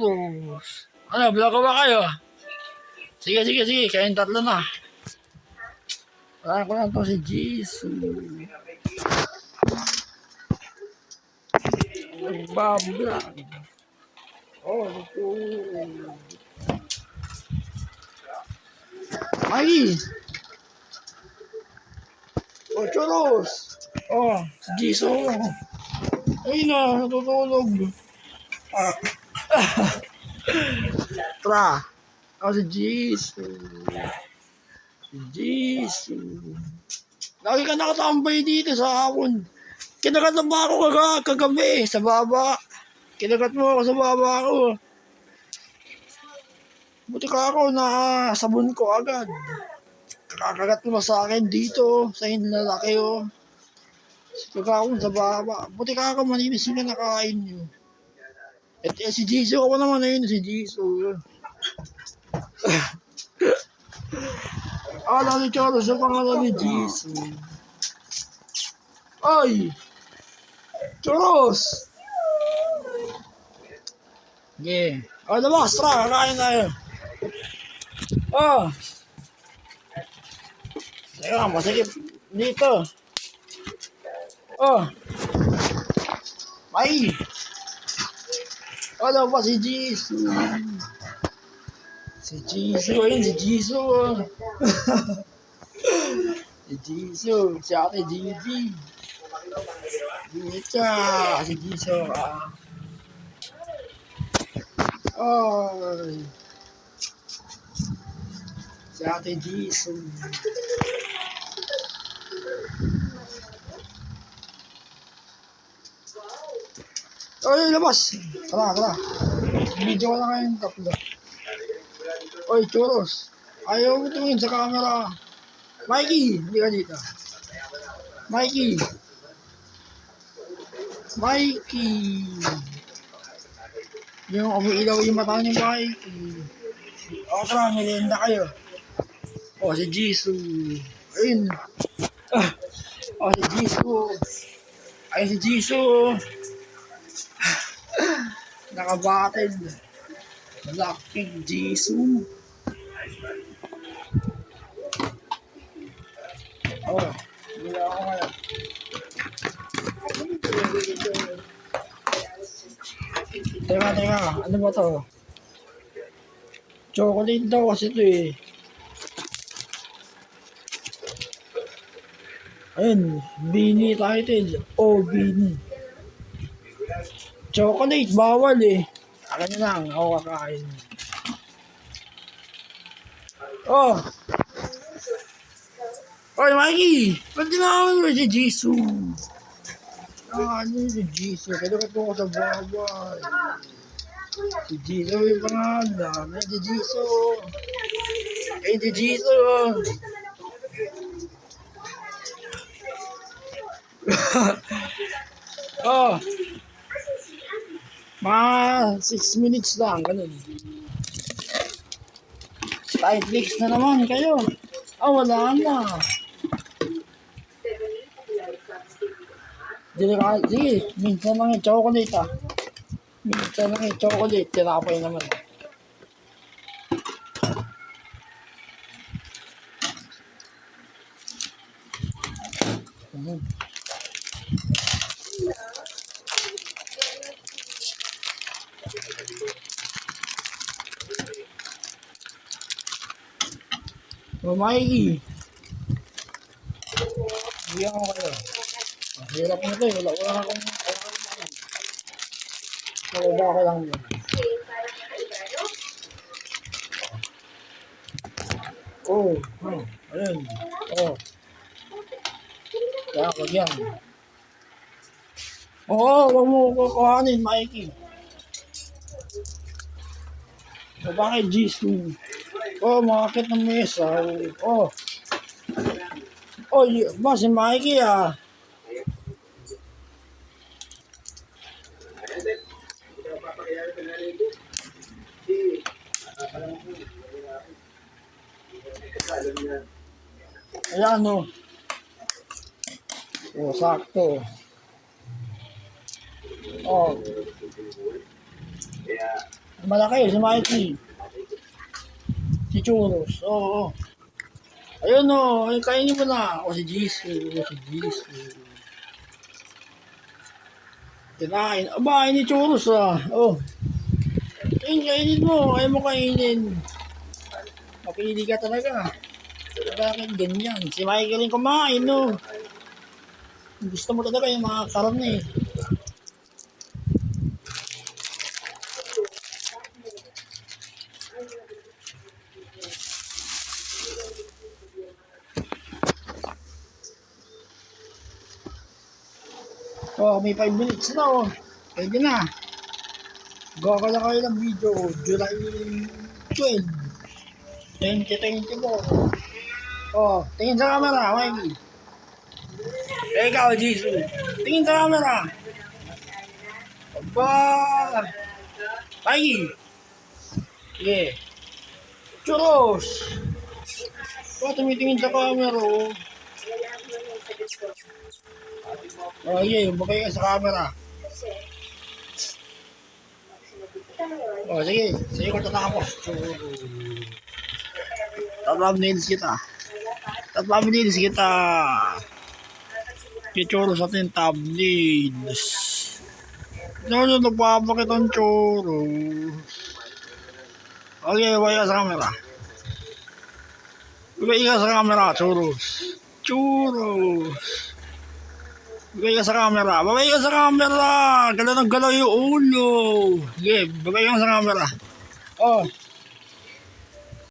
Chulos. Ano, vlog ba kayo? Sige, kayong tatlo na. Wala ko lang to si Jesus. Nagbablog. Oh, ito. Ay! Oh, Chulos. Oh, si Jesus. Ay na, natutulog. Ah. Tra. Oh, si Jesus. Si Jesus. Lagi ka nakatambay dito sa hapon. Kinagat na ba ako kagabi sa baba? Kinagat mo ako sa baba ko. Buti ka ako na sabon ko agad. Kakagat mo sa akin dito sa hinlalaki oh. Kagawon sa baba. Buti ka ako maninis yung nakain nyo. Si Jisoo ako naman na yun, si Jisoo. Ni Choros yung pangalan ni Jisoo. Ay! Choros! Yeah. Labas, tara, kakain tayo. Teka, masakit dito. Ay! Ba si Jisoo? Si Jisoo, ayun si Jisoo. Si Jisoo, si Ate Gigi. Dito, si Jisoo. Ay! Si Ate Jisoo. Ay, labas! Tara. Video ko na kayong tatlo. Oy, Choros. Ayaw mo tumingin sa camera. Mikey, hindi ka dito. Mikey. Yung umiilaw yung mata ni Mikey. Tara, merienda kayo. Si Jisoo. Ayun. Si Jisoo. Ay, si Jisoo. Nakabatid. Blackpink Jisoo. Hindi ako ngayon. Teka. Ano ba to? Chocolate daw kasi ito eh. Ayun, Bini title. Bini. Chocolate, bawal eh. Alam nyo lang, ako kakain. Oy, Mikey! Ba't tinawag mo si Jisoo? Ano si Jisoo? Kailangan ko sa bawal. Si Jisoo yung pangalan. Si Jisoo. Si Jisoo. Mga 6 minutes lang, ganun. Tight legs na naman kayo. Wala na. Sige, minsan lang yung chocolate Minsan lang yung chocolate, tinapay naman. Mikey. Bigyan ko kayo. Hirap mo ito eh. Wala akong Nalaba ko lang yun. Ayun. Kaya ko yan. Huwag mo kukuhanin, Mikey. Bakit Jisoo? Makakit ng mesa. Si Mikey Ayan sakto. Malaki, si Mikey. Si Churros, oo. Ayun o, ay kainin mo na. O si Jisoo, si Jisoo. Kinain. Aba, ini Churros ah. Oh. Kainin mo, ayaw mo kainin. Mapili ka talaga. Bakit ganyan? Si Michael yung kumain, no? Gusto mo talaga yung mga karne. Oh, may 5 minutes na, oh. Pwede na. Gawa ka na kayo ng video. July 12, 2024. Oh, tingin sa camera, Mikey. Ikaw, Jisoo. Tingin sa camera. Aba! Mikey! Sige. Churros! Ba, tumitingin sa camera, oh. Oh, yeah, bukay ka sa camera. Oh, sige. Sige ko tatapos. Thumbnails kita. Thumbnails kita. Churros sa ating thumbnails. Ano, nagpapakit ang churros. Okay, bukay ka sa camera. Bukay ka sa camera, churros. Churros. Bukay ka sa camera. Bukay ka sa camera. Galaw ng galaw yung ulo. Sige, bukay ka sa camera. Oh.